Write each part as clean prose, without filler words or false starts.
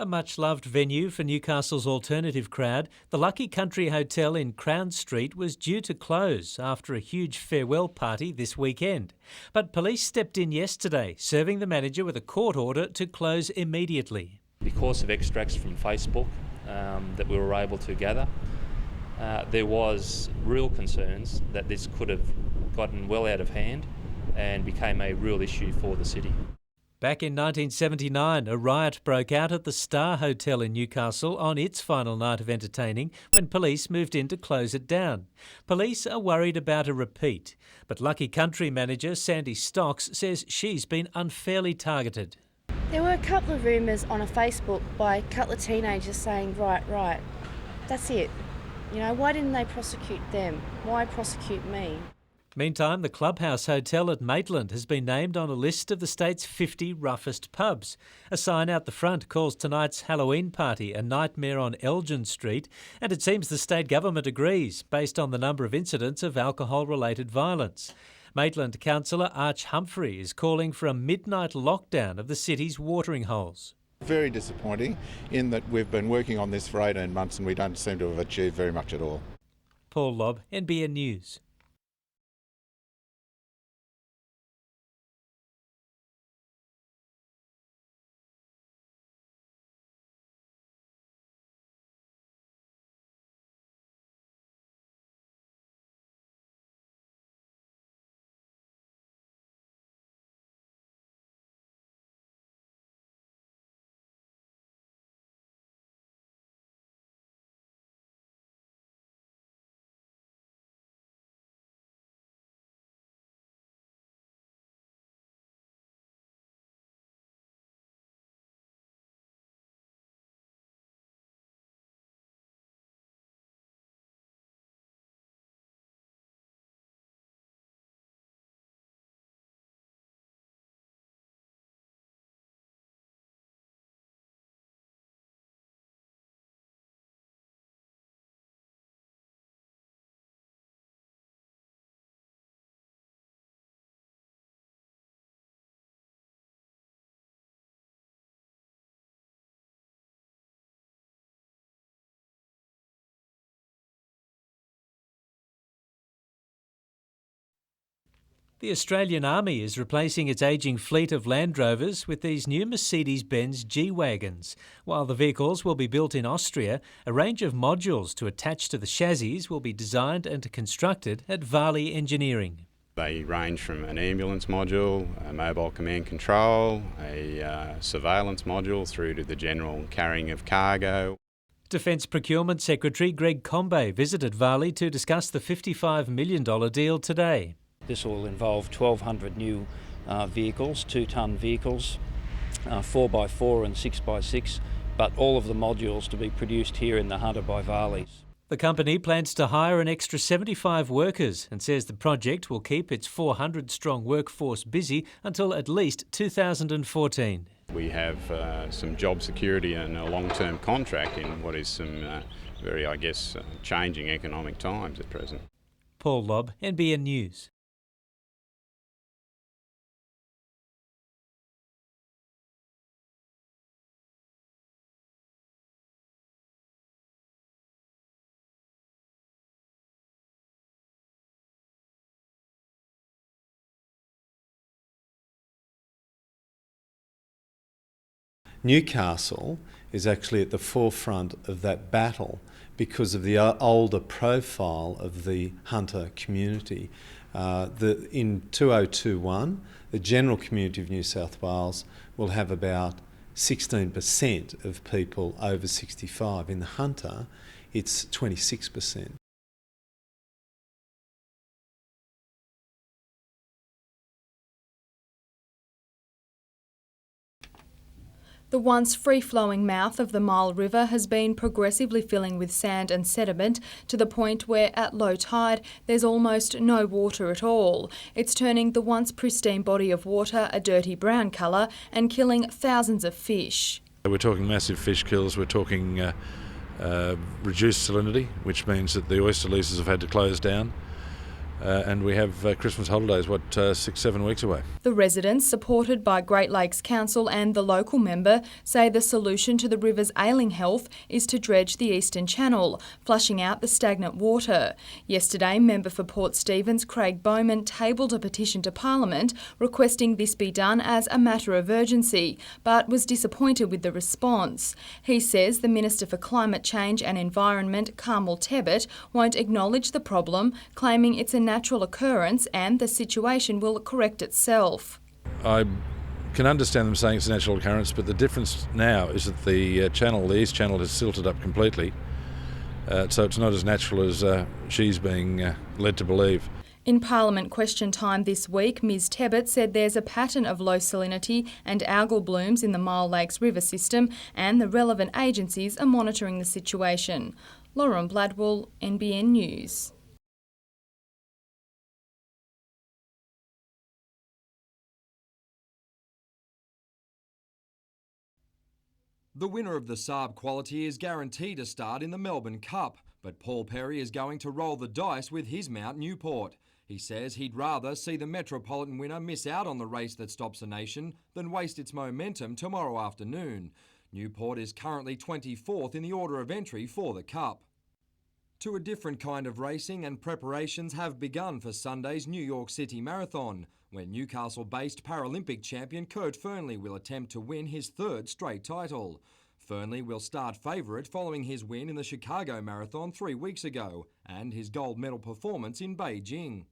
A much-loved venue for Newcastle's alternative crowd, the Lucky Country Hotel in Crown Street was due to close after a huge farewell party this weekend. But police stepped in yesterday, serving the manager with a court order to close immediately. Because of extracts from Facebook that we were able to gather, there was real concerns that this could have gotten well out of hand and became a real issue for the city. Back in 1979, a riot broke out at the Star Hotel in Newcastle on its final night of entertaining when police moved in to close it down. Police are worried about a repeat, but Lucky Country manager Sandy Stocks says she's been unfairly targeted. There were a couple of rumours on a Facebook by a couple of teenagers saying, right, that's it. You know, why didn't they prosecute them? Why prosecute me? Meantime, the Clubhouse Hotel at Maitland has been named on a list of the state's 50 roughest pubs. A sign out the front calls tonight's Halloween party a nightmare on Elgin Street, and it seems the state government agrees, based on the number of incidents of alcohol-related violence. Maitland councillor Arch Humphrey is calling for a midnight lockdown of the city's watering holes. Very disappointing in that we've been working on this for 18 months and we don't seem to have achieved very much at all. Paul Lobb, NBN News. The Australian Army is replacing its ageing fleet of Land Rovers with these new Mercedes-Benz G-Wagons. While the vehicles will be built in Austria, a range of modules to attach to the chassis will be designed and constructed at Varley Engineering. They range from an ambulance module, a mobile command control, a surveillance module through to the general carrying of cargo. Defence Procurement Secretary Greg Combet visited Varley to discuss the $55 million deal today. This will involve 1,200 new vehicles, 2-tonne vehicles, 4x4 and 6x6, but all of the modules to be produced here in the Hunter by Varley's. The company plans to hire an extra 75 workers and says the project will keep its 400-strong workforce busy until at least 2014. We have some job security and a long-term contract in what is some very, changing economic times at present. Paul Lobb, NBN News. Newcastle is actually at the forefront of that battle because of the older profile of the hunter community. In 2021, the general community of New South Wales will have about 16% of people over 65. In the hunter, it's 26%. The once free-flowing mouth of the Mile River has been progressively filling with sand and sediment to the point where at low tide there's almost no water at all. It's turning the once pristine body of water a dirty brown colour and killing thousands of fish. We're talking massive fish kills, we're talking reduced salinity, which means that the oyster leases have had to close down. and we have Christmas holidays, 6-7 weeks away. The residents, supported by Great Lakes Council and the local member, say the solution to the river's ailing health is to dredge the Eastern Channel, flushing out the stagnant water. Yesterday, member for Port Stephens Craig Bowman tabled a petition to Parliament requesting this be done as a matter of urgency, but was disappointed with the response. He says the Minister for Climate Change and Environment, Carmel Tebbit, won't acknowledge the problem, claiming it's a natural occurrence and the situation will correct itself. I can understand them saying it's a natural occurrence, but the difference now is that the East Channel, has silted up completely, so it's not as natural as she's being led to believe. In Parliament question time this week, Ms Tebbit said there's a pattern of low salinity and algal blooms in the Mile Lakes river system and the relevant agencies are monitoring the situation. Lauren Bladwell, NBN News. The winner of the Saab Quality is guaranteed a start in the Melbourne Cup, but Paul Perry is going to roll the dice with his Mount Newport. He says he'd rather see the Metropolitan winner miss out on the race that stops a nation than waste its momentum tomorrow afternoon. Newport is currently 24th in the order of entry for the Cup. To a different kind of racing, and preparations have begun for Sunday's New York City Marathon, where Newcastle-based Paralympic champion Kurt Fearnley will attempt to win his third straight title. Fearnley will start favourite following his win in the Chicago Marathon 3 weeks ago and his gold medal performance in Beijing.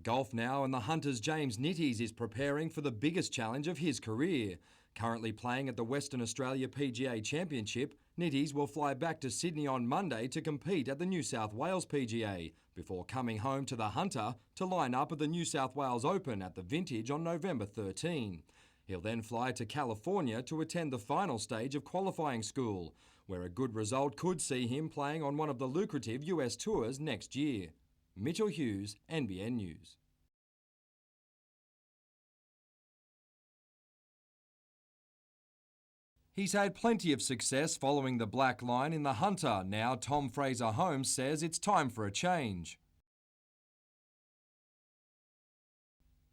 Golf now, and the Hunter's James Nitties is preparing for the biggest challenge of his career. Currently playing at the Western Australia PGA Championship, Nitties will fly back to Sydney on Monday to compete at the New South Wales PGA, before coming home to the Hunter to line up at the New South Wales Open at the Vintage on November 13. He'll then fly to California to attend the final stage of qualifying school, where a good result could see him playing on one of the lucrative US tours next year. Mitchell Hughes, NBN News. He's had plenty of success following the black line in the Hunter. Now Tom Fraser-Holmes says it's time for a change.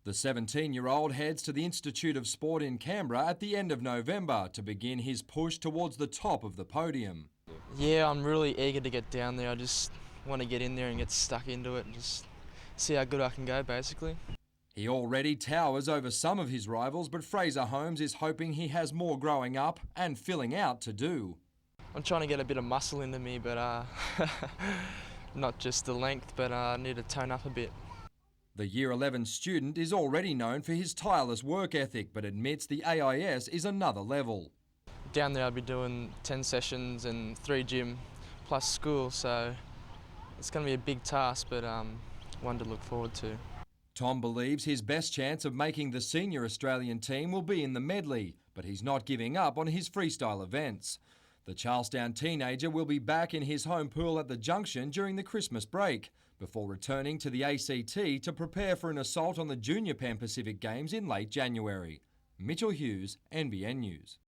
The 17-year-old heads to the Institute of Sport in Canberra at the end of November to begin his push towards the top of the podium. Yeah, I'm really eager to get down there. I just want to get in there and get stuck into it and just see how good I can go, basically. He already towers over some of his rivals, but Fraser-Holmes is hoping he has more growing up and filling out to do. I'm trying to get a bit of muscle into me, but not just the length, but I need to tone up a bit. The Year 11 student is already known for his tireless work ethic, but admits the AIS is another level. Down there I'll be doing 10 sessions and 3 gym plus school, so it's going to be a big task, but one to look forward to. Tom believes his best chance of making the senior Australian team will be in the medley, but he's not giving up on his freestyle events. The Charlestown teenager will be back in his home pool at the Junction during the Christmas break, before returning to the ACT to prepare for an assault on the Junior Pan Pacific Games in late January. Mitchell Hughes, NBN News.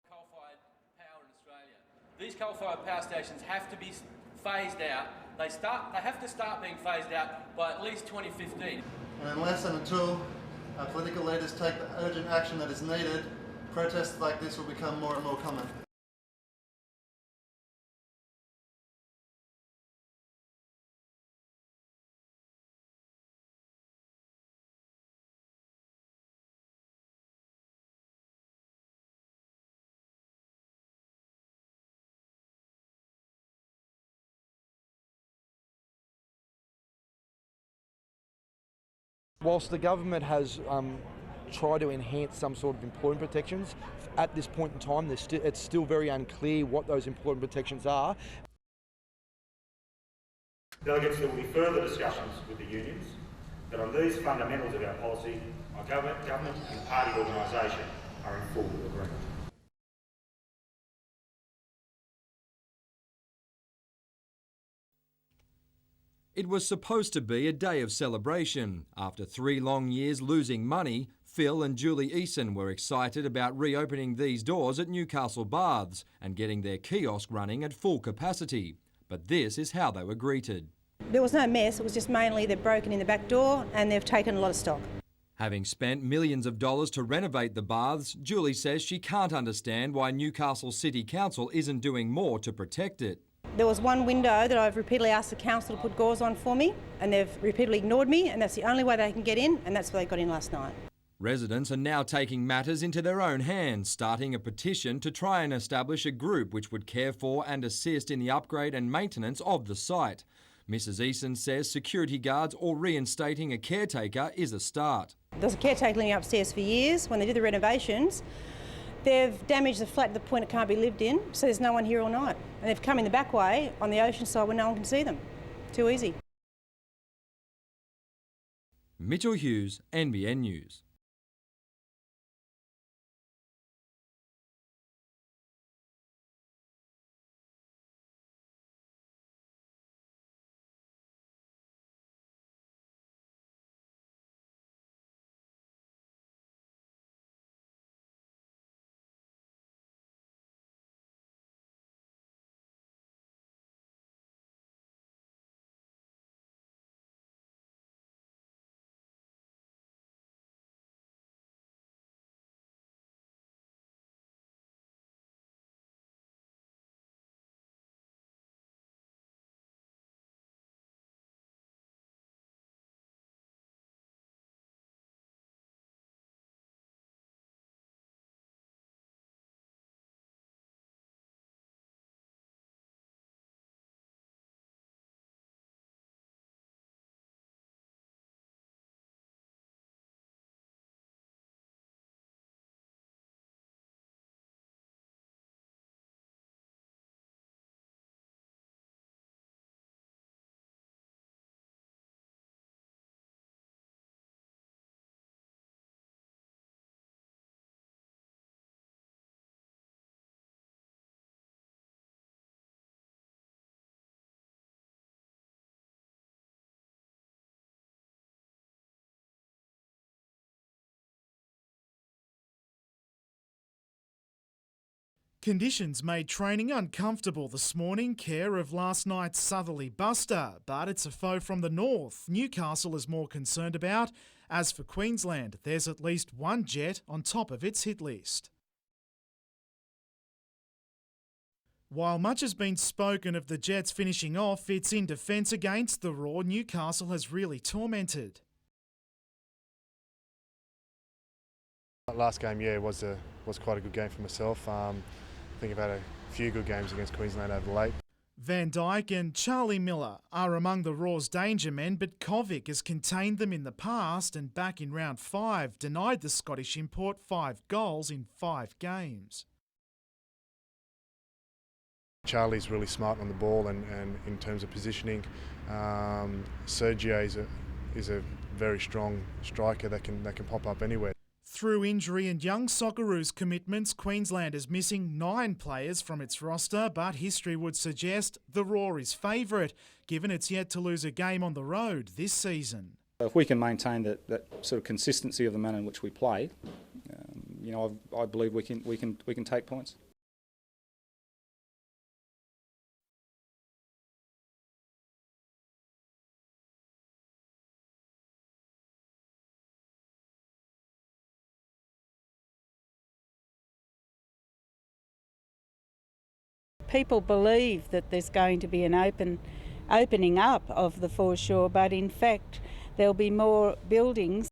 Coal-fired power in Australia. These coal-fired power stations have to be phased out They have to start being phased out by at least 2015. And unless and until our political leaders take the urgent action that is needed, protests like this will become more and more common. Whilst the government has tried to enhance some sort of employment protections, at this point in time it's still very unclear what those employment protections are. Delegates, there will be further discussions with the unions, but on these fundamentals of our policy, our government and party organisation are in full agreement. It was supposed to be a day of celebration. After 3 long years losing money, Phil and Julie Eason were excited about reopening these doors at Newcastle Baths and getting their kiosk running at full capacity. But this is how they were greeted. There was no mess, it was just mainly they've broken in the back door and they've taken a lot of stock. Having spent millions of dollars to renovate the baths, Julie says she can't understand why Newcastle City Council isn't doing more to protect it. There was one window that I've repeatedly asked the council to put gauze on for me and they've repeatedly ignored me, and that's the only way they can get in, and that's where they got in last night. Residents are now taking matters into their own hands, starting a petition to try and establish a group which would care for and assist in the upgrade and maintenance of the site. Mrs Eason says security guards or reinstating a caretaker is a start. There was a caretaker living upstairs for years. When they did the renovations, they've damaged the flat to the point it can't be lived in, so there's no one here all night. And they've come in the back way on the ocean side where no one can see them. Too easy. Mitchell Hughes, NBN News. Conditions made training uncomfortable this morning, care of last night's southerly buster, but it's a foe from the north Newcastle is more concerned about. As for Queensland, there's at least one jet on top of its hit list. While much has been spoken of the Jets finishing off, it's in defence against the Roar Newcastle has really tormented. Last game, was quite a good game for myself. I think I've had a few good games against Queensland over late. Van Dijk and Charlie Miller are among the Roar's danger men, but Kovic has contained them in the past and back in round 5 denied the Scottish import 5 goals in 5 games. Charlie's really smart on the ball and in terms of positioning. Sergio is a very strong striker that can pop up anywhere. Through injury and young Socceroos commitments, Queensland is missing 9 players from its roster, but history would suggest the Roar is favourite, given it's yet to lose a game on the road this season. If we can maintain that sort of consistency of the manner in which we play, I believe we can take points. people believe that there's going to be an opening up of the foreshore, but in fact there'll be more buildings.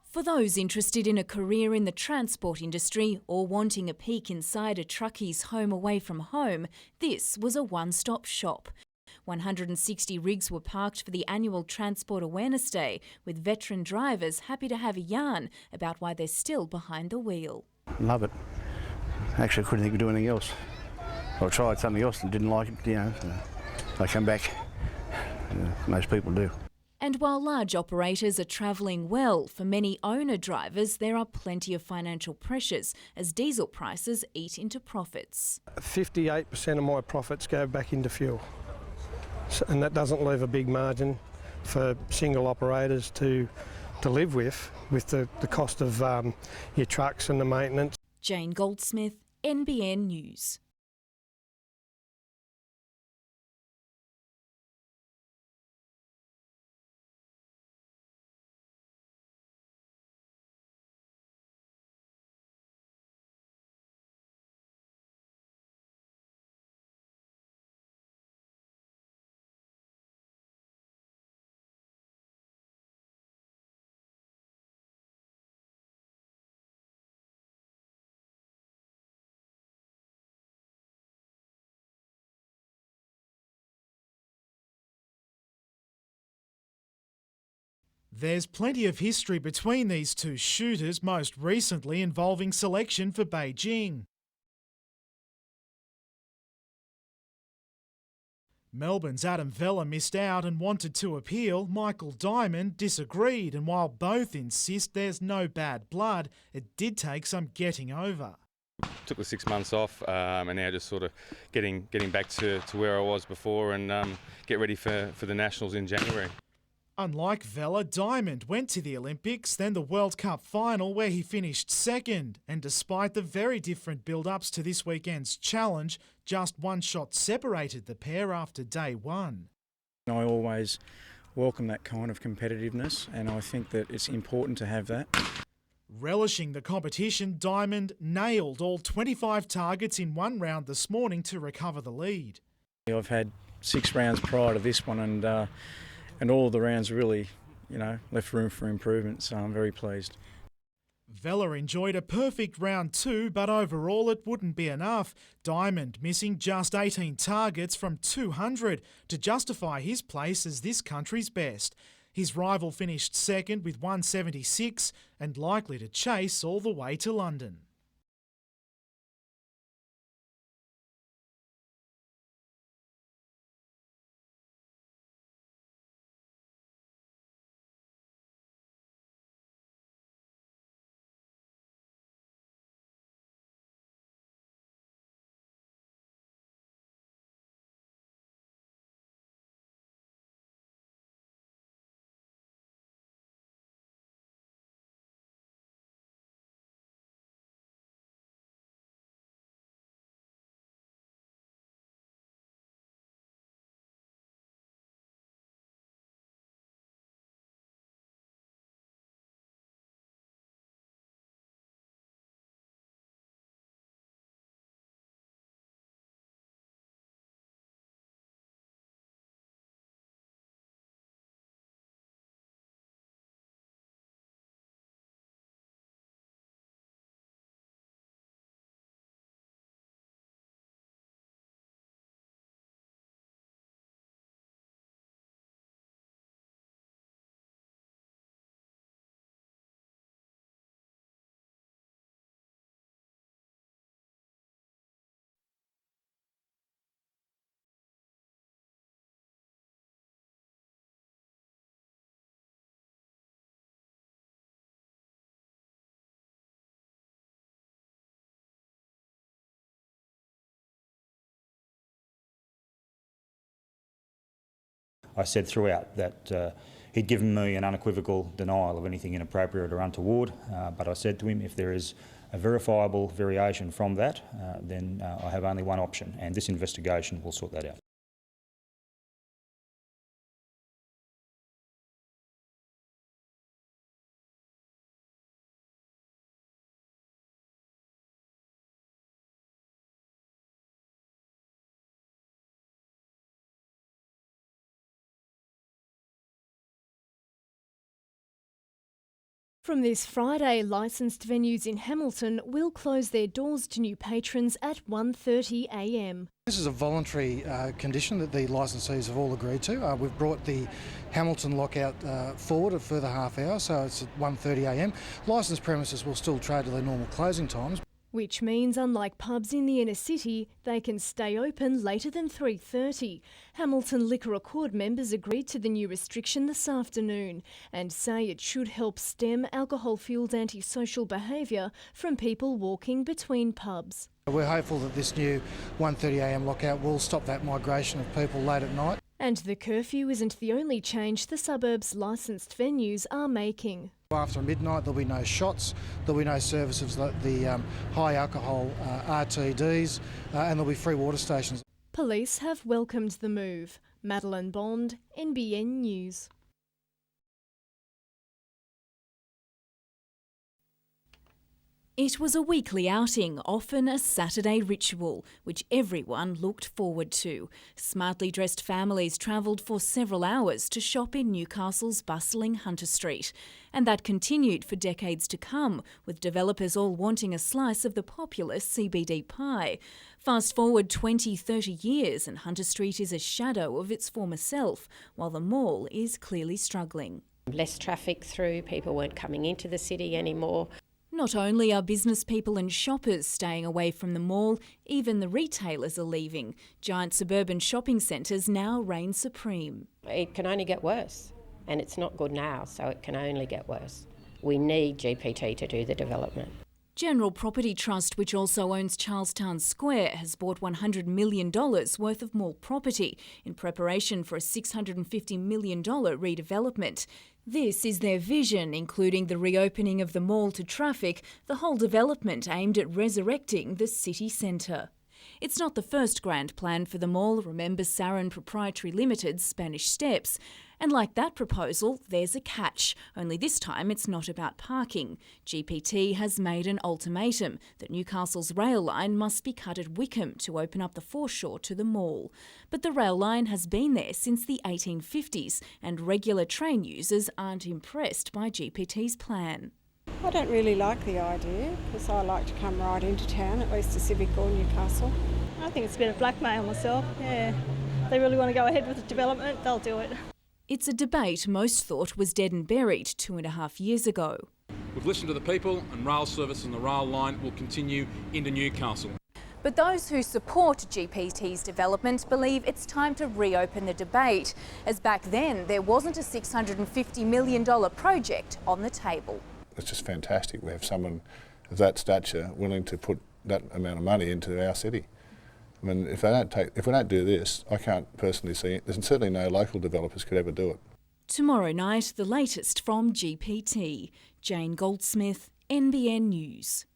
For those interested in a career in the transport industry or wanting a peek inside a truckie's home away from home, this was a one-stop shop. 160 rigs were parked for the annual Transport Awareness Day, with veteran drivers happy to have a yarn about why they're still behind the wheel. Love it. Actually, I couldn't think of doing anything else. I tried something else and didn't like it, so I come back. Most people do. And while large operators are travelling well, for many owner-drivers there are plenty of financial pressures as diesel prices eat into profits. 58% of my profits go back into fuel, and that doesn't leave a big margin for single operators to live with the cost of your trucks and the maintenance. Jane Goldsmith, NBN News. There's plenty of history between these two shooters, most recently involving selection for Beijing. Melbourne's Adam Vella missed out and wanted to appeal. Michael Diamond disagreed, and while both insist there's no bad blood, it did take some getting over. Took the 6 months off and now just sort of getting back to where I was before and get ready for the Nationals in January. Unlike Vella, Diamond went to the Olympics, then the World Cup final where he finished second. And despite the very different build-ups to this weekend's challenge, just one shot separated the pair after day one. I always welcome that kind of competitiveness, and I think that it's important to have that. Relishing the competition, Diamond nailed all 25 targets in one round this morning to recover the lead. I've had 6 rounds prior to this one, and all of the rounds really, left room for improvement, so I'm very pleased. Vella enjoyed a perfect round 2, but overall it wouldn't be enough. Diamond missing just 18 targets from 200 to justify his place as this country's best. His rival finished second with 176 and likely to chase all the way to London. I said throughout that he'd given me an unequivocal denial of anything inappropriate or untoward, but I said to him, if there is a verifiable variation from that, then I have only one option, and this investigation will sort that out. From this Friday, licensed venues in Hamilton will close their doors to new patrons at 1:30 a.m. This is a voluntary condition that the licensees have all agreed to. We've brought the Hamilton lockout forward a further half hour, so it's at 1:30 a.m. Licensed premises will still trade to their normal closing times. Which means, unlike pubs in the inner city, they can stay open later than 3:30. Hamilton Liquor Accord members agreed to the new restriction this afternoon and say it should help stem alcohol-fuelled antisocial behaviour from people walking between pubs. We're hopeful that this new 1:30 a.m. lockout will stop that migration of people late at night. And the curfew isn't the only change the suburb's licensed venues are making. After midnight there'll be no shots, there'll be no services like the high alcohol RTDs and there'll be free water stations. Police have welcomed the move. Madeline Bond, NBN News. It was a weekly outing, often a Saturday ritual, which everyone looked forward to. Smartly dressed families travelled for several hours to shop in Newcastle's bustling Hunter Street. And that continued for decades to come, with developers all wanting a slice of the popular CBD pie. Fast forward 20-30 years and Hunter Street is a shadow of its former self, while the mall is clearly struggling. Less traffic through, people weren't coming into the city anymore. Not only are business people and shoppers staying away from the mall, even the retailers are leaving. Giant suburban shopping centres now reign supreme. It can only get worse, and it's not good now, so it can only get worse. We need GPT to do the development. General Property Trust, which also owns Charlestown Square, has bought $100 million worth of mall property in preparation for a $650 million redevelopment. This is their vision, including the reopening of the mall to traffic, the whole development aimed at resurrecting the city centre. It's not the first grand plan for the mall, remember Sarin Proprietary Limited's Spanish Steps. And like that proposal, there's a catch, only this time it's not about parking. GPT has made an ultimatum that Newcastle's rail line must be cut at Wickham to open up the foreshore to the mall. But the rail line has been there since the 1850s and regular train users aren't impressed by GPT's plan. I don't really like the idea because I like to come right into town, at least to Civic or Newcastle. I think it's a bit of blackmail myself, yeah. If they really want to go ahead with the development, they'll do it. It's a debate most thought was dead and buried 2.5 years ago. We've listened to the people and rail service and the rail line will continue into Newcastle. But those who support GPT's development believe it's time to reopen the debate, as back then there wasn't a $650 million project on the table. It's just fantastic. We have someone of that stature willing to put that amount of money into our city. I mean, if we don't do this, I can't personally see it. There's certainly no local developers could ever do it. Tomorrow night, the latest from GPT. Jane Goldsmith, NBN News.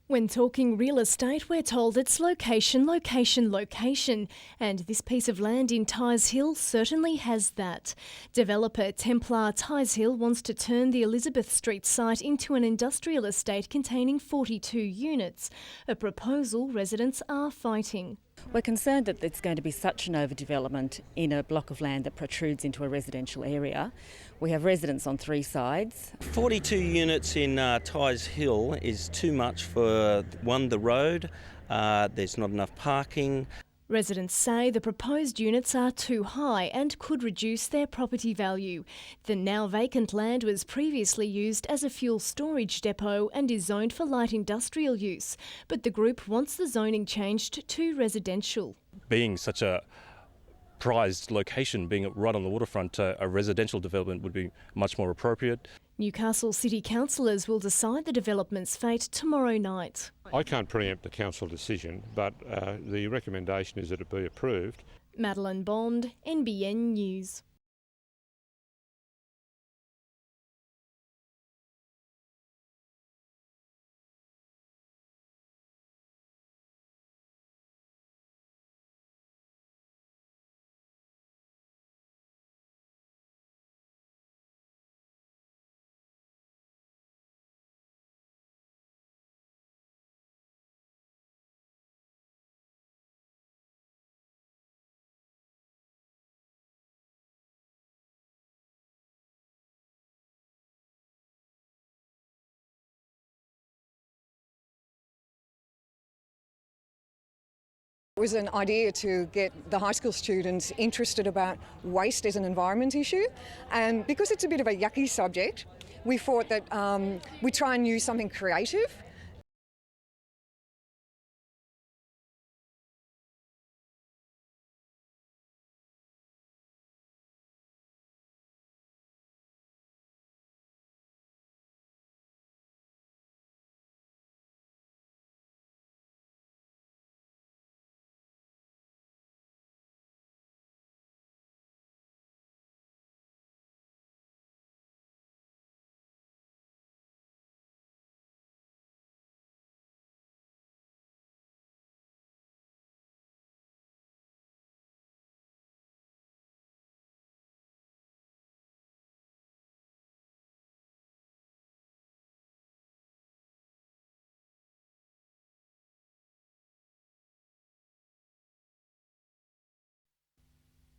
When talking real estate, we're told it's location, location, location, and this piece of land in Tighes Hill certainly has that. Developer Templar Tighes Hill wants to turn the Elizabeth Street site into an industrial estate containing 42 units, a proposal residents are fighting. We're concerned that there's going to be such an overdevelopment in a block of land that protrudes into a residential area. We have residents on three sides. 42 units in Tighes Hill is too much for, one, the road, there's not enough parking. Residents say the proposed units are too high and could reduce their property value. The now vacant land was previously used as a fuel storage depot and is zoned for light industrial use, but the group wants the zoning changed to residential. Being such a prized location, being right on the waterfront, a residential development would be much more appropriate. Newcastle City councillors will decide the development's fate tomorrow night. I can't preempt the council decision, but the recommendation is that it be approved. Madeline Bond, NBN News. It was an idea to get the high school students interested about waste as an environment issue, and because it's a bit of a yucky subject, we thought that we'd try and use something creative.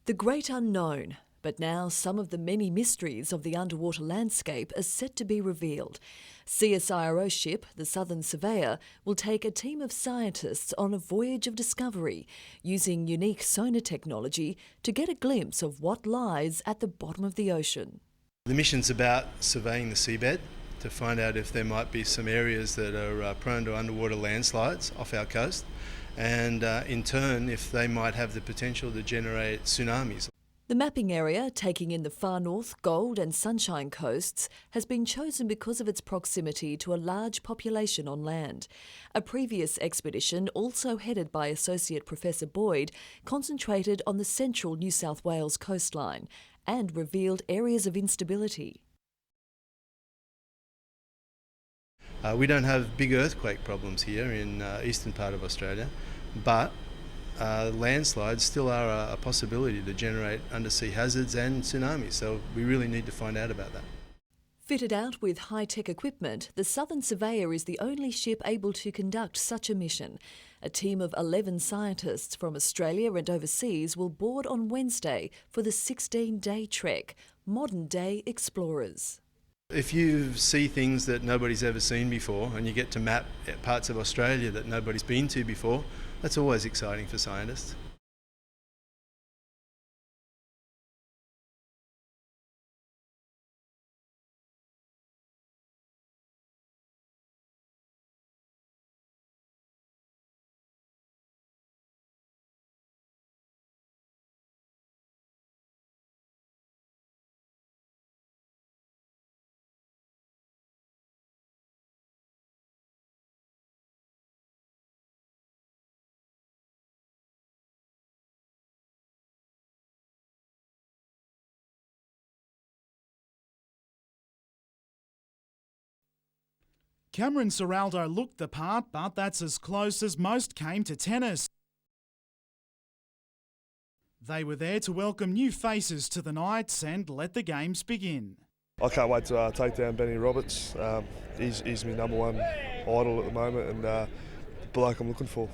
The great unknown, but now some of the many mysteries of the underwater landscape are set to be revealed. CSIRO ship, the Southern Surveyor, will take a team of scientists on a voyage of discovery, using unique sonar technology to get a glimpse of what lies at the bottom of the ocean. The mission's about surveying the seabed to find out if there might be some areas that are prone to underwater landslides off our coast, and in turn if they might have the potential to generate tsunamis. The mapping area, taking in the far north, Gold and Sunshine coasts, has been chosen because of its proximity to a large population on land. A previous expedition, also headed by Associate Professor Boyd, concentrated on the central New South Wales coastline and revealed areas of instability. We don't have big earthquake problems here in eastern part of Australia, but landslides still are a possibility to generate undersea hazards and tsunamis, so we really need to find out about that. Fitted out with high-tech equipment, the Southern Surveyor is the only ship able to conduct such a mission. A team of 11 scientists from Australia and overseas will board on Wednesday for the 16-day trek, modern-day explorers. If you see things that nobody's ever seen before and you get to map parts of Australia that nobody's been to before, that's always exciting for scientists. Cameron Ciraldo looked the part, but that's as close as most came to tennis. They were there to welcome new faces to the Knights and let the games begin. I can't wait to take down Benny Roberts. He's my number one idol at the moment and the bloke I'm looking for.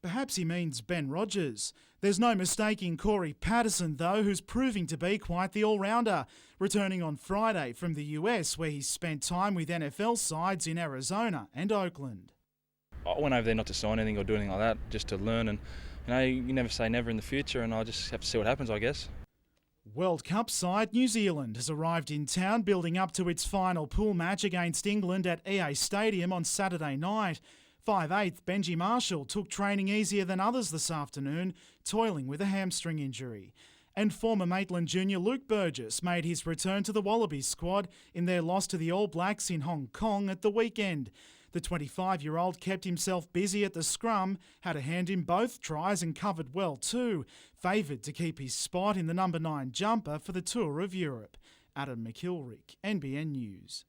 Perhaps he means Ben Rogers. There's no mistaking Corey Patterson, though, who's proving to be quite the all-rounder, returning on Friday from the US, where he spent time with NFL sides in Arizona and Oakland. I went over there not to sign anything or do anything like that, just to learn, and you never say never in the future, and I just have to see what happens, I guess. World Cup side New Zealand has arrived in town, building up to its final pool match against England at EA Stadium on Saturday night. 5'8" Benji Marshall took training easier than others this afternoon, toiling with a hamstring injury. And former Maitland junior Luke Burgess made his return to the Wallabies squad in their loss to the All Blacks in Hong Kong at the weekend. The 25-year-old kept himself busy at the scrum, had a hand in both tries and covered well too, favoured to keep his spot in the number 9 jumper for the Tour of Europe. Adam McIlwright, NBN News.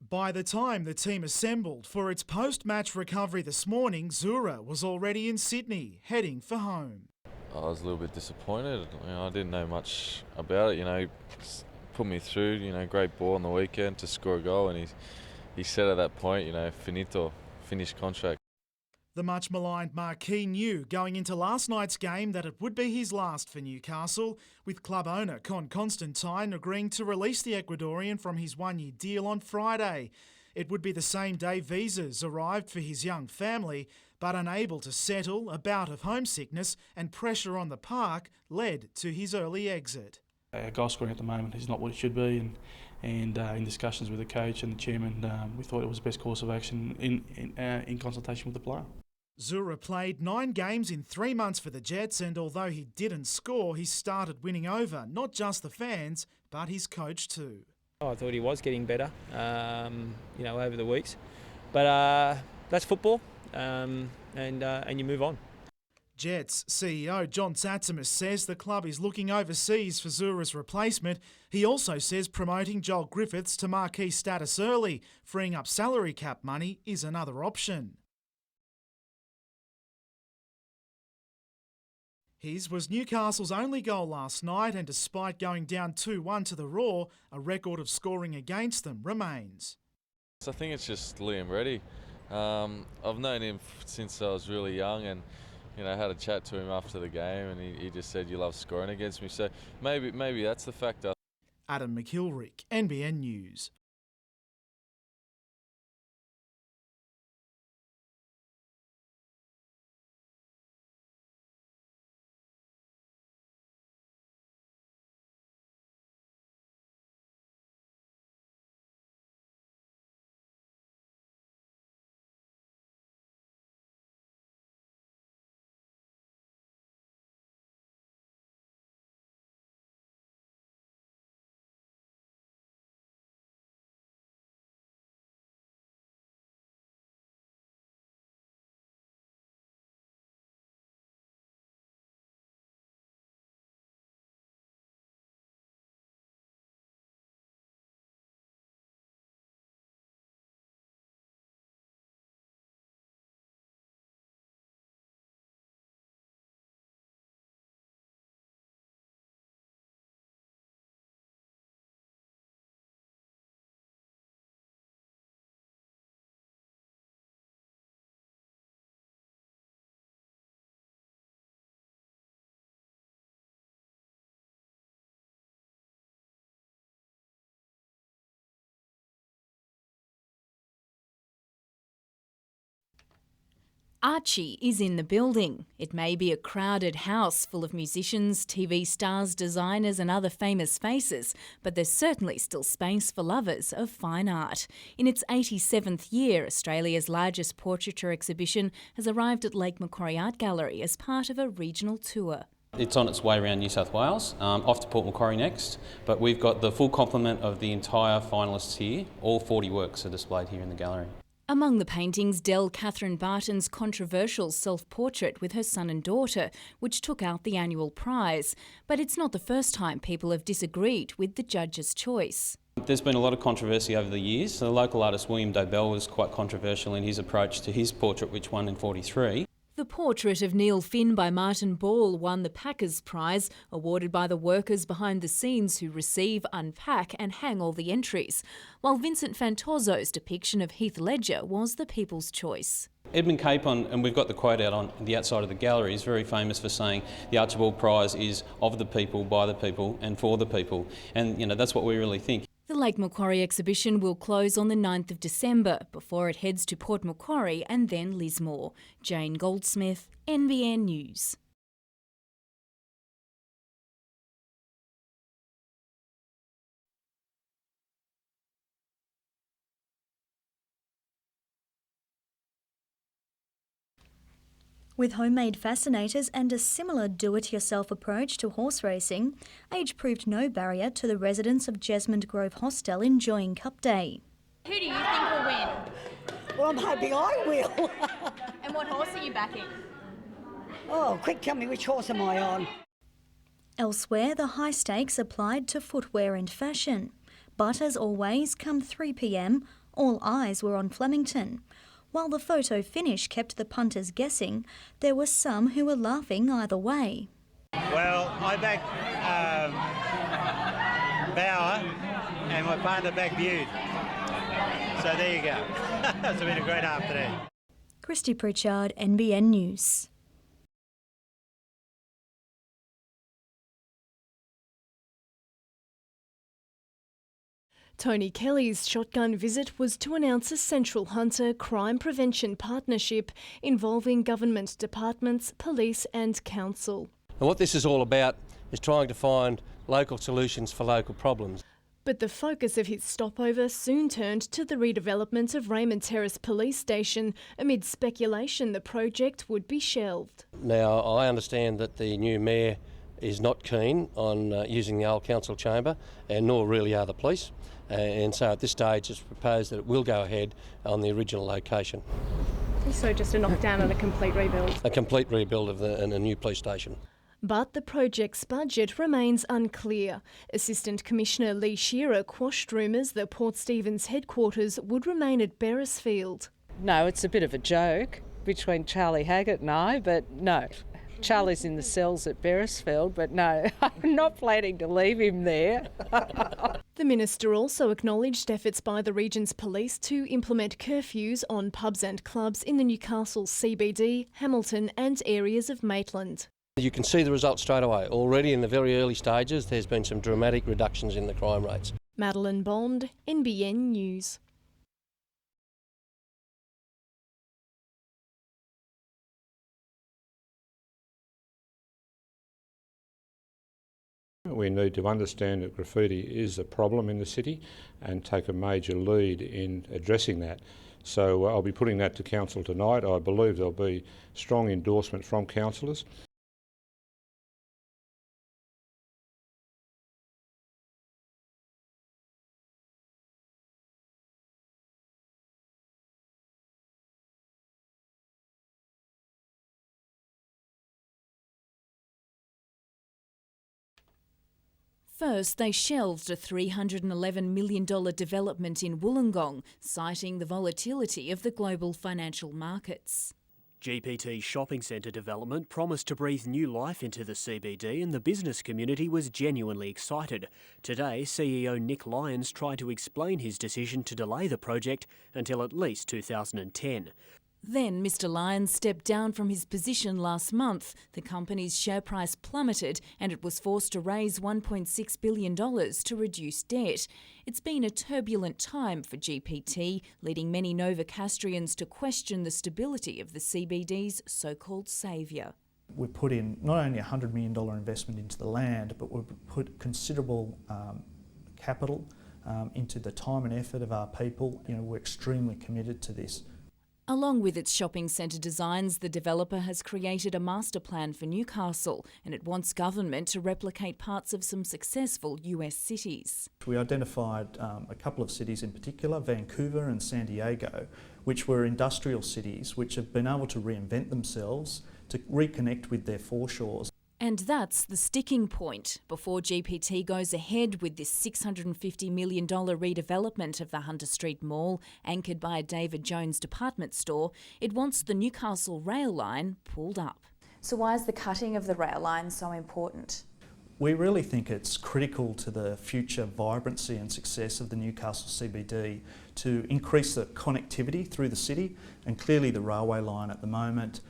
By the time the team assembled for its post-match recovery this morning, Zura was already in Sydney, heading for home. I was a little bit disappointed. I didn't know much about it. Put me through. Great ball on the weekend to score a goal, and he said at that point, finito, finished contract. The much-maligned Marquis knew going into last night's game that it would be his last for Newcastle, with club owner Con Constantine agreeing to release the Ecuadorian from his one-year deal on Friday. It would be the same day visas arrived for his young family, but unable to settle, a bout of homesickness and pressure on the park led to his early exit. Our goal scoring at the moment is not what it should be, and in discussions with the coach and the chairman, we thought it was the best course of action in consultation with the player. Zura played 9 games in 3 months for the Jets, and although he didn't score, he started winning over not just the fans, but his coach too. I thought he was getting better, over the weeks, but that's football, and you move on. Jets CEO John Tsatsimas says the club is looking overseas for Zura's replacement. He also says promoting Joel Griffiths to marquee status early, freeing up salary cap money, is another option. His was Newcastle's only goal last night, and despite going down 2-1 to the Raw, a record of scoring against them remains. So I think it's just Liam Reddy. I've known him since I was really young, and had a chat to him after the game, and he just said, "You love scoring against me." So maybe that's the factor. Adam McIlwright, NBN News. Archie is in the building. It may be a crowded house full of musicians, TV stars, designers and other famous faces, but there's certainly still space for lovers of fine art. In its 87th year, Australia's largest portraiture exhibition has arrived at Lake Macquarie Art Gallery as part of a regional tour. It's on its way around New South Wales, off to Port Macquarie next, but we've got the full complement of the entire finalists here. All 40 works are displayed here in the gallery. Among the paintings, Dell Catherine Barton's controversial self-portrait with her son and daughter, which took out the annual prize. But it's not the first time people have disagreed with the judge's choice. There's been a lot of controversy over the years. The local artist William Dobell was quite controversial in his approach to his portrait, which won in '43. The portrait of Neil Finn by Martin Ball won the Packers Prize, awarded by the workers behind the scenes who receive, unpack and hang all the entries, while Vincent Fantozzo's depiction of Heath Ledger was the people's choice. Edmund Capon, and we've got the quote out on the outside of the gallery, is very famous for saying the Archibald Prize is of the people, by the people and for the people. And, that's what we really think. The Lake Macquarie exhibition will close on the 9th of December before it heads to Port Macquarie and then Lismore. Jane Goldsmith, NBN News. With homemade fascinators and a similar do-it-yourself approach to horse racing, age proved no barrier to the residents of Jesmond Grove Hostel enjoying Cup Day. Who do you think will win? Well, I'm hoping I will. And what horse are you backing? Oh, quick, tell me, which horse am I on? Elsewhere, the high stakes applied to footwear and fashion. But as always, come 3 p.m, all eyes were on Flemington. While the photo finish kept the punters guessing, there were some who were laughing either way. Well, I backed Bauer and my partner backed Bude. So there you go. It's been a great afternoon. Christy Pritchard, NBN News. Tony Kelly's shotgun visit was to announce a Central Hunter crime prevention partnership involving government departments, police and council. And what this is all about is trying to find local solutions for local problems. But the focus of his stopover soon turned to the redevelopment of Raymond Terrace Police Station amid speculation the project would be shelved. Now, I understand that the new mayor is not keen on using the old council chamber, and nor really are the police. And so at this stage it's proposed that it will go ahead on the original location. So just a knockdown and a complete rebuild? A complete rebuild and a new police station. But the project's budget remains unclear. Assistant Commissioner Lee Shearer quashed rumours that Port Stephens headquarters would remain at Beresfield. No, it's a bit of a joke between Charlie Haggett and I, but no. Charlie's in the cells at Beresfield, but no, I'm not planning to leave him there. The Minister also acknowledged efforts by the region's police to implement curfews on pubs and clubs in the Newcastle CBD, Hamilton and areas of Maitland. You can see the results straight away. Already in the very early stages there's been some dramatic reductions in the crime rates. Madeline Bond, NBN News. We need to understand that graffiti is a problem in the city and take a major lead in addressing that. So I'll be putting that to Council tonight. I believe there'll be strong endorsement from councillors. First, they shelved a $311 million development in Wollongong, citing the volatility of the global financial markets. GPT's shopping centre development promised to breathe new life into the CBD, and the business community was genuinely excited. Today, CEO Nick Lyons tried to explain his decision to delay the project until at least 2010. Then Mr Lyons stepped down from his position last month. The company's share price plummeted and it was forced to raise $1.6 billion to reduce debt. It's been a turbulent time for GPT, leading many Novocastrians to question the stability of the CBD's so-called saviour. We've put in not only a $100 million investment into the land, but we've put considerable capital into the time and effort of our people. We're extremely committed to this. Along with its shopping centre designs, the developer has created a master plan for Newcastle, and it wants government to replicate parts of some successful US cities. We identified a couple of cities in particular, Vancouver and San Diego, which were industrial cities which have been able to reinvent themselves to reconnect with their foreshores. And that's the sticking point. Before GPT goes ahead with this $650 million redevelopment of the Hunter Street Mall, anchored by a David Jones department store, it wants the Newcastle rail line pulled up. So why is the cutting of the rail line so important? We really think it's critical to the future vibrancy and success of the Newcastle CBD to increase the connectivity through the city, and clearly the railway line at the moment,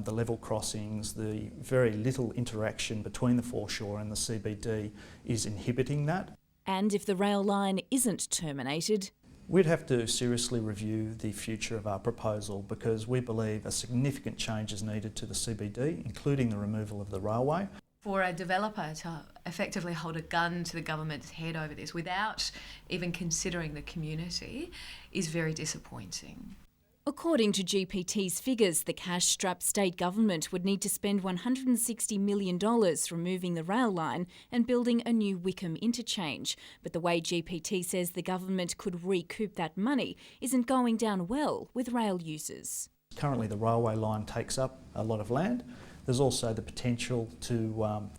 the level crossings, the very little interaction between the foreshore and the CBD is inhibiting that. And if the rail line isn't terminated, we'd have to seriously review the future of our proposal, because we believe a significant change is needed to the CBD, including the removal of the railway. For a developer to effectively hold a gun to the government's head over this without even considering the community is very disappointing. According to GPT's figures, the cash-strapped state government would need to spend $160 million removing the rail line and building a new Wickham interchange. But the way GPT says the government could recoup that money isn't going down well with rail users. Currently the railway line takes up a lot of land. There's also the potential to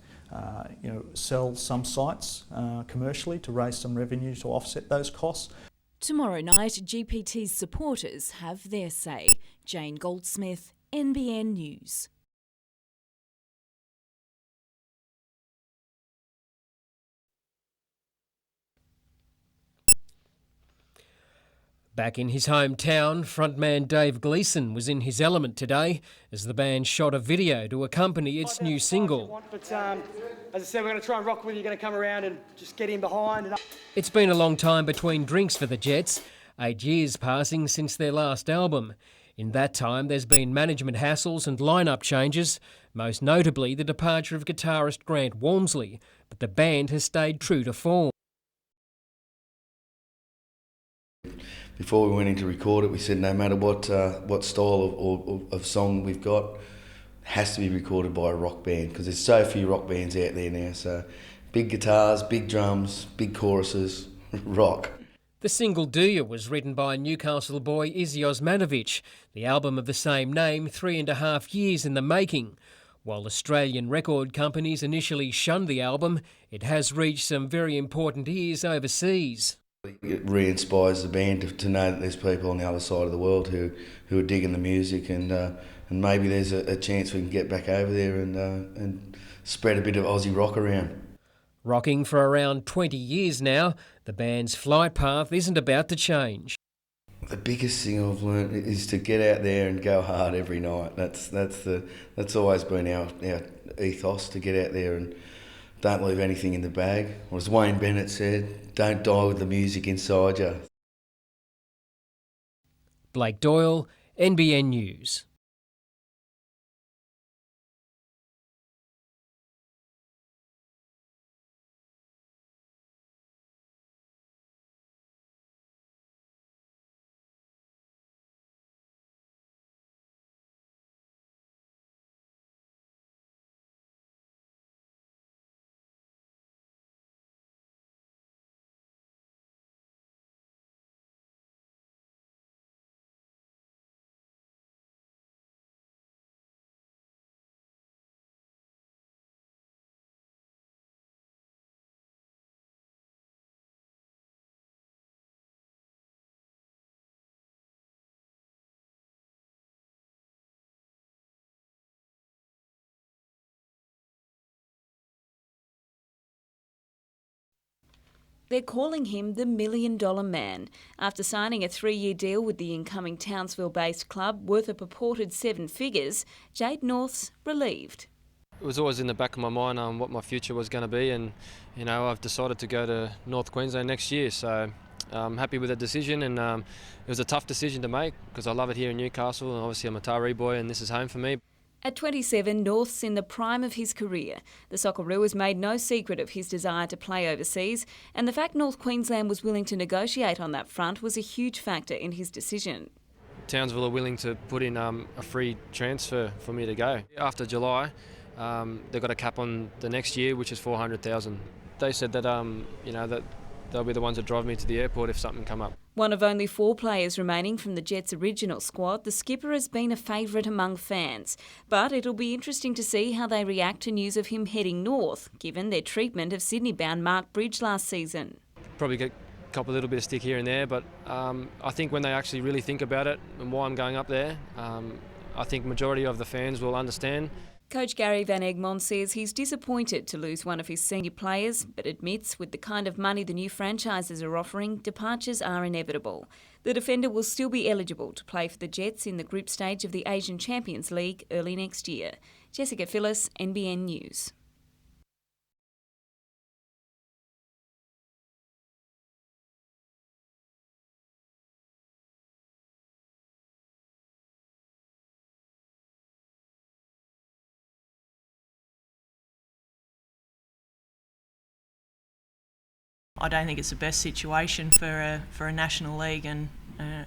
sell some sites commercially to raise some revenue to offset those costs. Tomorrow night, GPT's supporters have their say. Jane Goldsmith, NBN News. Back in his hometown, frontman Dave Gleeson was in his element today as the band shot a video to accompany its new single. But as I said, we're going to try and rock with you. You're going to come around and just get in behind. It's been a long time between drinks for the Jets, 8 years passing since their last album. In that time, there's been management hassles and line-up changes, most notably the departure of guitarist Grant Walmsley, but the band has stayed true to form. Before we went in to record it, we said no matter what style of song we've got, it has to be recorded by a rock band, because there's so few rock bands out there now. So big guitars, big drums, big choruses, rock. The single Do Ya was written by Newcastle boy Izzy Osmanovic, the album of the same name 3.5 years in the making. While Australian record companies initially shunned the album, it has reached some very important ears overseas. It re-inspires the band to know that there's people on the other side of the world who are digging the music, and maybe there's a chance we can get back over there and spread a bit of Aussie rock around. Rocking for around 20 years now, the band's flight path isn't about to change. The biggest thing I've learnt is to get out there and go hard every night. That's always been our ethos, to get out there and don't leave anything in the bag. Or as Wayne Bennett said, don't die with the music inside you. Blake Doyle, NBN News. They're calling him the $1 Million Man. After signing a 3-year deal with the incoming Townsville-based club worth a purported 7 figures, Jade North's relieved. It was always in the back of my mind what my future was going to be, and I've decided to go to North Queensland next year, so I'm happy with the decision. And it was a tough decision to make because I love it here in Newcastle, and obviously I'm a Taree boy and this is home for me. At 27, North's in the prime of his career. The Socceroos made no secret of his desire to play overseas, and the fact North Queensland was willing to negotiate on that front was a huge factor in his decision. Townsville are willing to put in a free transfer for me to go. After July, they've got a cap on the next year, which is $400,000. They said that that they'll be the ones that drive me to the airport if something come up. One of only 4 players remaining from the Jets' original squad, the skipper has been a favourite among fans. But it'll be interesting to see how they react to news of him heading north, given their treatment of Sydney-bound Mark Bridge last season. Probably get a couple little bit of stick here and there, but I think when they actually really think about it and why I'm going up there, I think majority of the fans will understand. Coach Gary Van Egmond says he's disappointed to lose one of his senior players, but admits with the kind of money the new franchises are offering, departures are inevitable. The defender will still be eligible to play for the Jets in the group stage of the Asian Champions League early next year. Jessica Phillis, NBN News. I don't think it's the best situation for a national league and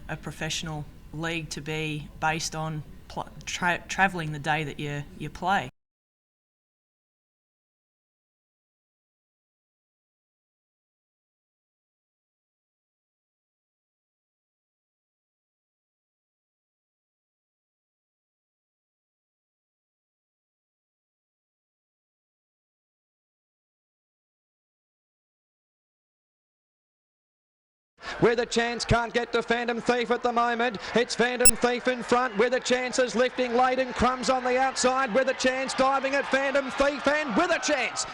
a professional league to be based on travelling the day that you play. With a chance, can't get to Phantom Thief at the moment. It's Phantom Thief in front with a chance, is lifting late and Crumbs on the outside with a chance, diving at Phantom Thief and with a chance.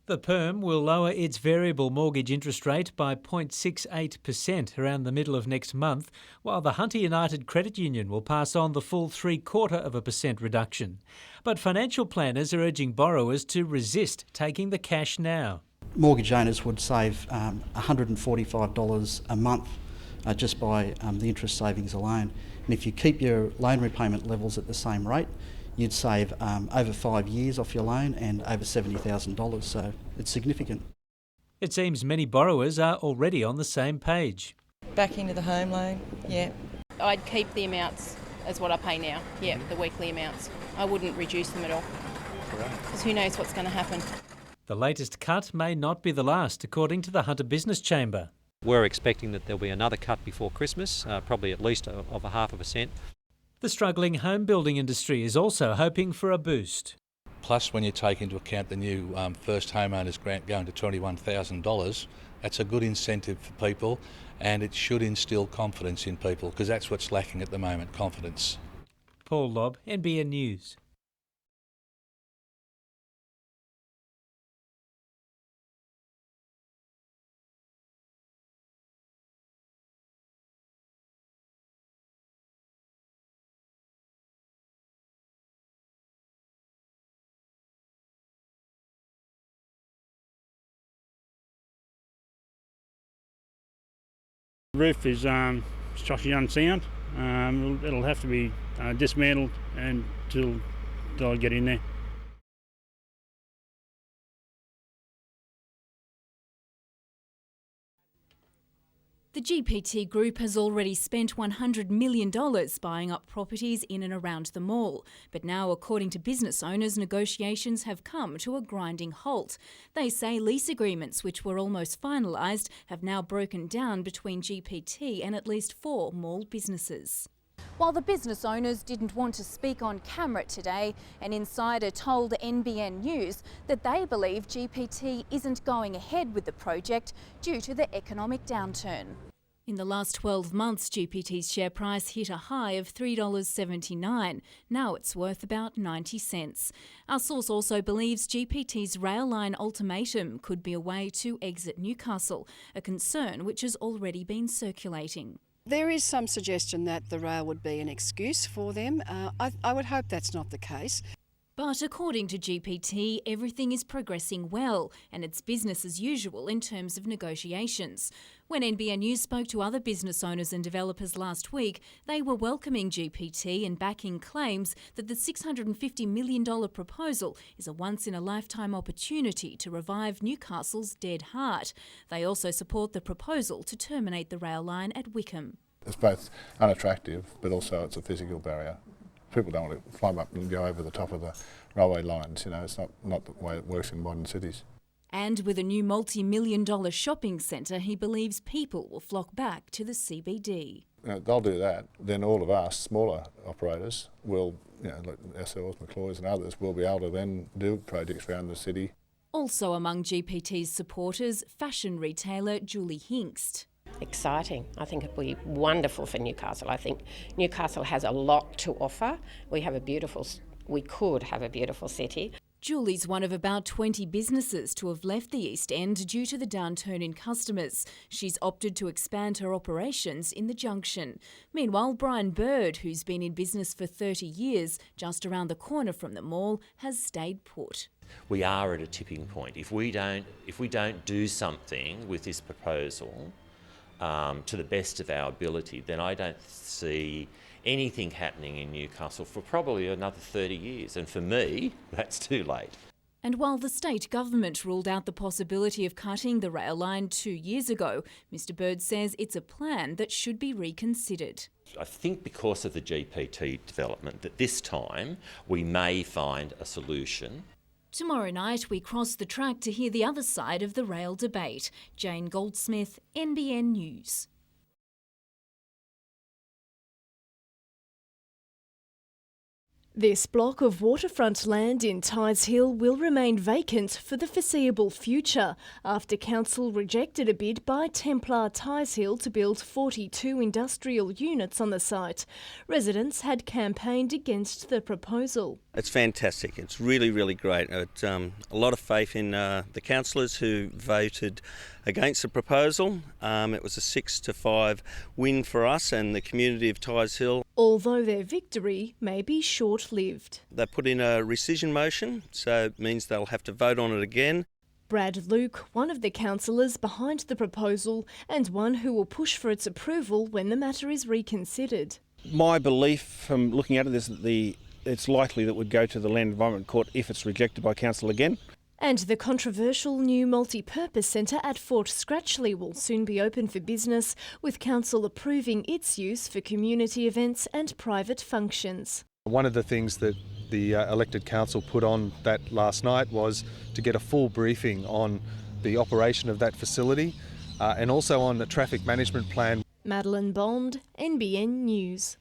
The Perm will lower its variable mortgage interest rate by 0.68% around the middle of next month, while the Hunter United Credit Union will pass on the full 0.75% reduction. But financial planners are urging borrowers to resist taking the cash now. Mortgage owners would save $145 a month just by the interest savings alone. And if you keep your loan repayment levels at the same rate, you'd save over 5 years off your loan and over $70,000, so it's significant. It seems many borrowers are already on the same page. Back into the home loan, yeah. I'd keep the amounts as what I pay now, the weekly amounts. I wouldn't reduce them at all, because who knows what's going to happen. The latest cut may not be the last, according to the Hunter Business Chamber. We're expecting that there'll be another cut before Christmas, probably at least of 0.5%. The struggling home building industry is also hoping for a boost. Plus, when you take into account the new first homeowners grant going to $21,000, that's a good incentive for people, and it should instill confidence in people, because that's what's lacking at the moment, confidence. Paul Lobb, NBN News. The roof is structurally unsound. It'll have to be dismantled until I get in there. The GPT Group has already spent $100 million buying up properties in and around the mall. But now, according to business owners, negotiations have come to a grinding halt. They say lease agreements, which were almost finalised, have now broken down between GPT and at least 4 mall businesses. While the business owners didn't want to speak on camera today, an insider told NBN News that they believe GPT isn't going ahead with the project due to the economic downturn. In the last 12 months, GPT's share price hit a high of $3.79. Now it's worth about 90 cents. Our source also believes GPT's rail line ultimatum could be a way to exit Newcastle, a concern which has already been circulating. There is some suggestion that the rail would be an excuse for them. I would hope that's not the case. But according to GPT, everything is progressing well and it's business as usual in terms of negotiations. When NBN News spoke to other business owners and developers last week, they were welcoming GPT and backing claims that the $650 million proposal is a once-in-a-lifetime opportunity to revive Newcastle's dead heart. They also support the proposal to terminate the rail line at Wickham. It's both unattractive, but also it's a physical barrier. People don't want to climb up and go over the top of the railway lines. You know, it's not the way it works in modern cities. And with a new multi-million-dollar shopping centre, he believes people will flock back to the CBD. They'll do that. Then all of us, smaller operators, will, like ourselves, McCloy's and others, will be able to then do projects around the city. Also among GPT's supporters, fashion retailer Julie Hinkst. Exciting. I think it will be wonderful for Newcastle. I think Newcastle has a lot to offer. We could have a beautiful city. Julie's one of about 20 businesses to have left the East End due to the downturn in customers. She's opted to expand her operations in the Junction. Meanwhile, Brian Bird, who's been in business for 30 years, just around the corner from the mall, has stayed put. We are at a tipping point. If we don't do something with this proposal to the best of our ability, then I don't see anything happening in Newcastle for probably another 30 years. And for me, that's too late. And while the state government ruled out the possibility of cutting the rail line 2 years ago, Mr Bird says it's a plan that should be reconsidered. I think because of the GPT development that this time we may find a solution. Tomorrow night we cross the track to hear the other side of the rail debate. Jane Goldsmith, NBN News. This block of waterfront land in Tighes Hill will remain vacant for the foreseeable future after council rejected a bid by Templar Tighes Hill to build 42 industrial units on the site. Residents had campaigned against the proposal. It's fantastic. It's really, really great. It's a lot of faith in the councillors who voted against the proposal. It was a 6-5 win for us and the community of Tighes Hill. Although their victory may be short-lived. They put in a rescission motion, so it means they'll have to vote on it again. Brad Luke, one of the councillors behind the proposal and one who will push for its approval when the matter is reconsidered. My belief from looking at it is that it's likely that we'd go to the Land Environment Court if it's rejected by council again. And the controversial new multi-purpose centre at Fort Scratchley will soon be open for business, with council approving its use for community events and private functions. One of the things that the elected council put on that last night was to get a full briefing on the operation of that facility and also on the traffic management plan. Madeline Bond, NBN News.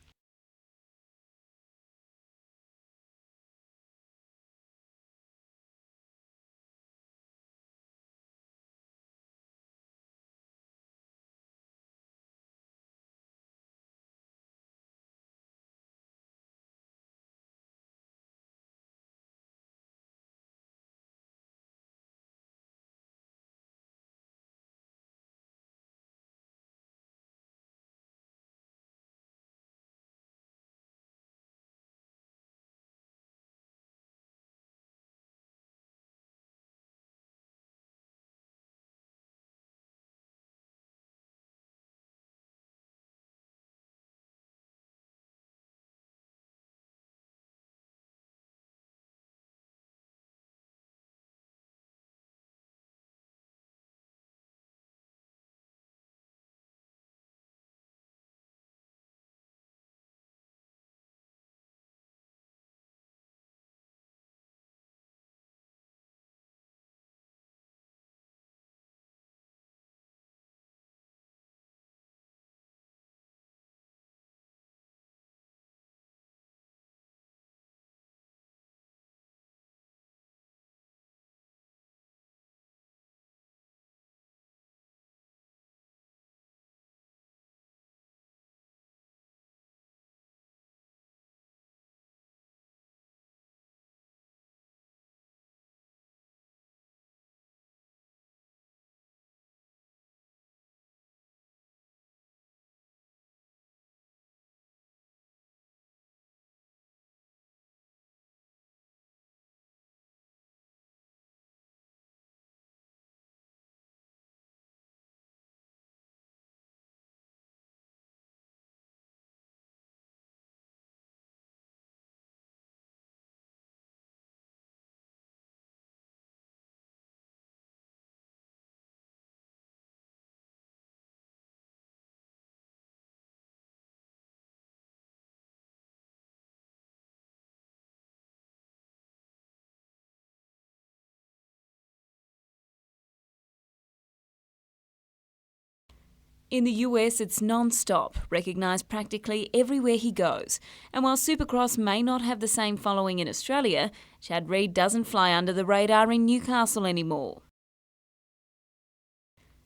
In the US, it's non-stop, recognised practically everywhere he goes. And while Supercross may not have the same following in Australia, Chad Reed doesn't fly under the radar in Newcastle anymore.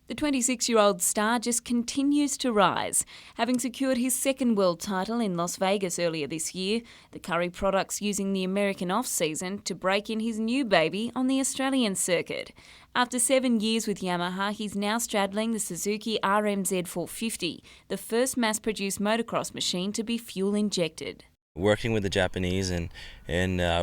The 26-year-old star just continues to rise. Having secured his second world title in Las Vegas earlier this year, the Curry product's using the American off-season to break in his new baby on the Australian circuit. After 7 years with Yamaha, he's now straddling the Suzuki RMZ 450, the first mass-produced motocross machine to be fuel-injected. Working with the Japanese and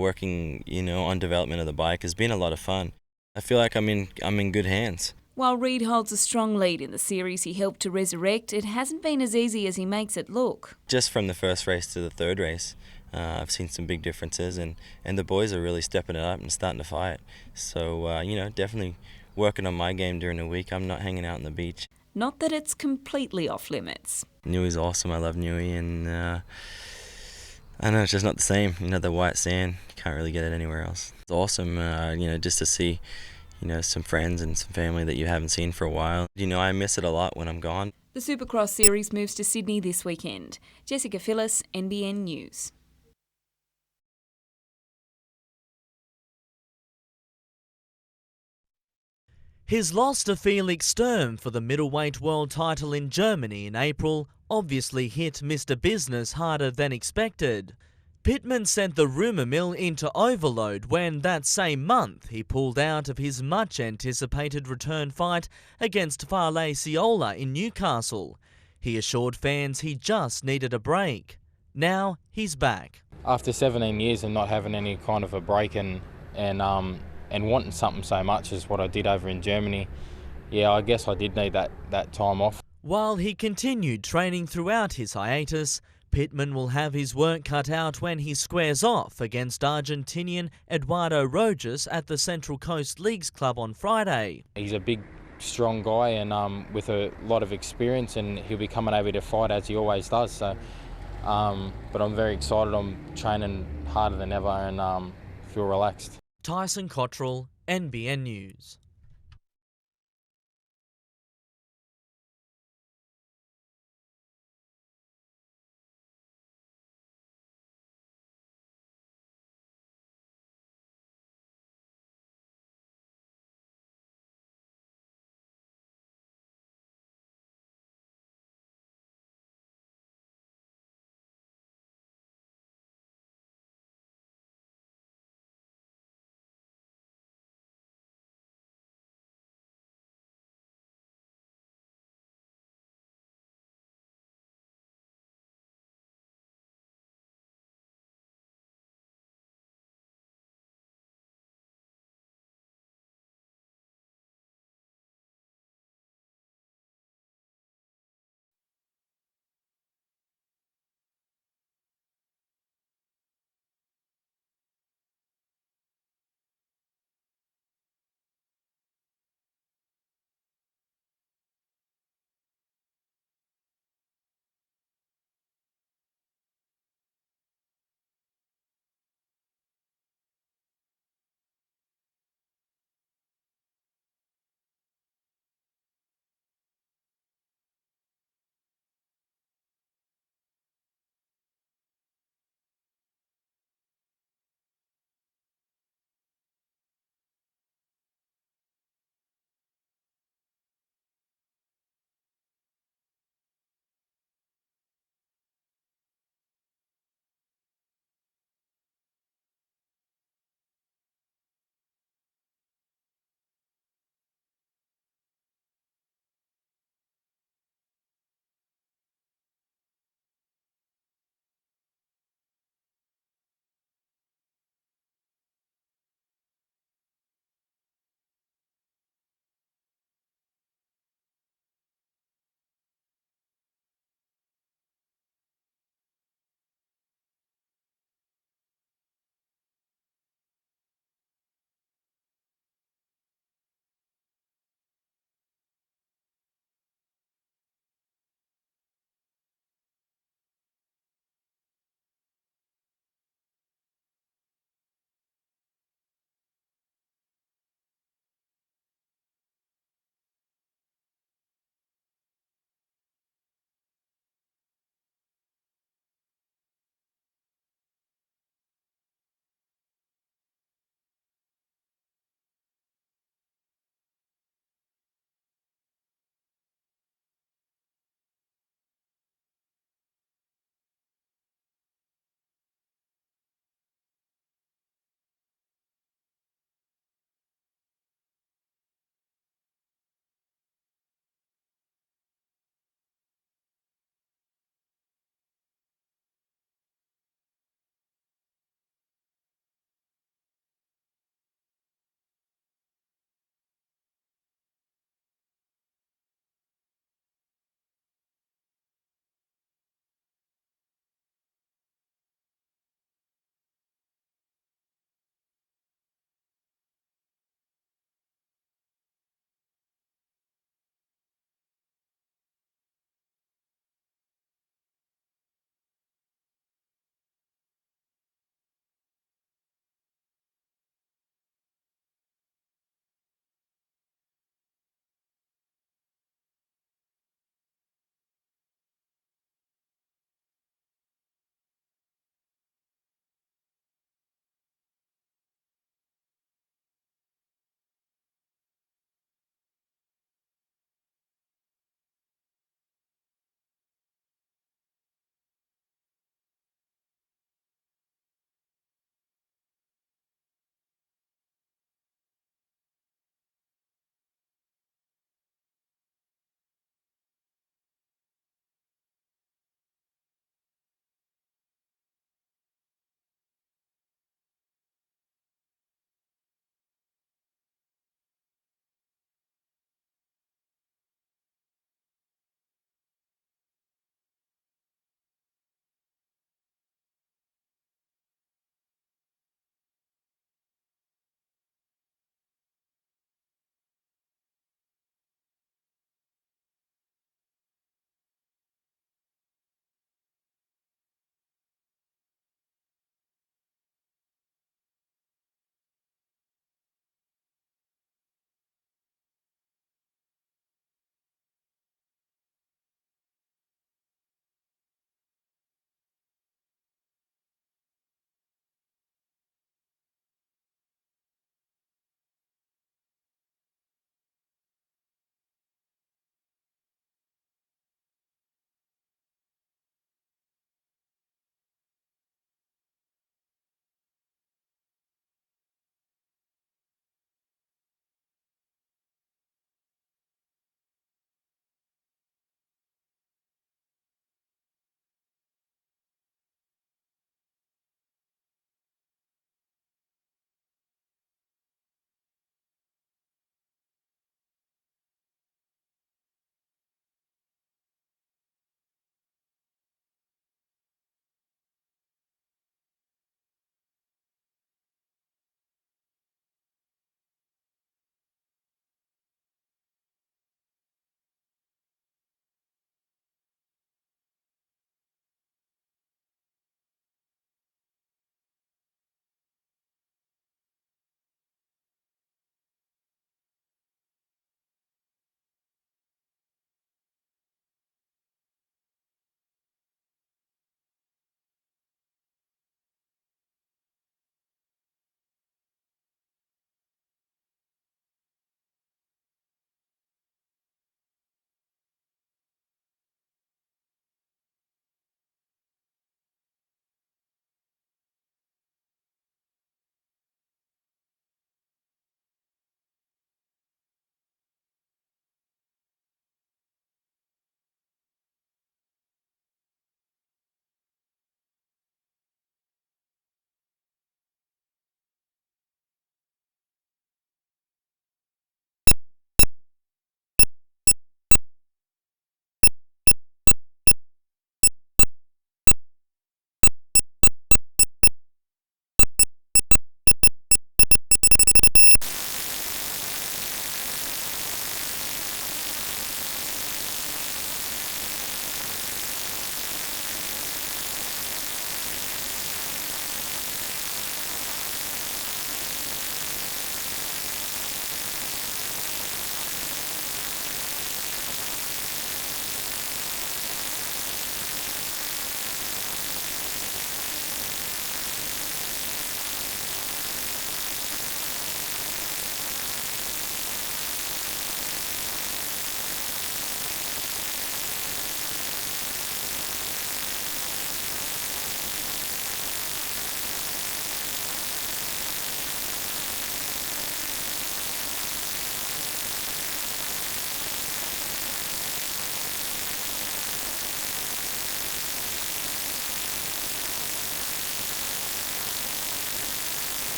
working, on development of the bike has been a lot of fun. I feel like I'm in good hands. While Reed holds a strong lead in the series he helped to resurrect, it hasn't been as easy as he makes it look. Just from the first race to the third race, I've seen some big differences, and the boys are really stepping it up and starting to fight. So, definitely working on my game during the week. I'm not hanging out on the beach. Not that it's completely off limits. Newey's awesome. I love Newey, and I know it's just not the same. The white sand, you can't really get it anywhere else. It's awesome, just to see some friends and some family that you haven't seen for a while. I miss it a lot when I'm gone. The Supercross series moves to Sydney this weekend. Jessica Phyllis, NBN News. His loss to Felix Sturm for the middleweight world title in Germany in April obviously hit Mr. Business harder than expected. Pittman sent the rumour mill into overload when that same month he pulled out of his much-anticipated return fight against Farley Ciola in Newcastle. He assured fans he just needed a break. Now he's back. After 17 years of not having any kind of a break and wanting something so much as what I did over in Germany, yeah, I guess I did need that time off. While he continued training throughout his hiatus, Pittman will have his work cut out when he squares off against Argentinian Eduardo Rojas at the Central Coast Leagues Club on Friday. He's a big, strong guy and with a lot of experience, and he'll be coming over to fight as he always does. So, but I'm very excited. I'm training harder than ever and feel relaxed. Tyson Cottrell, NBN News.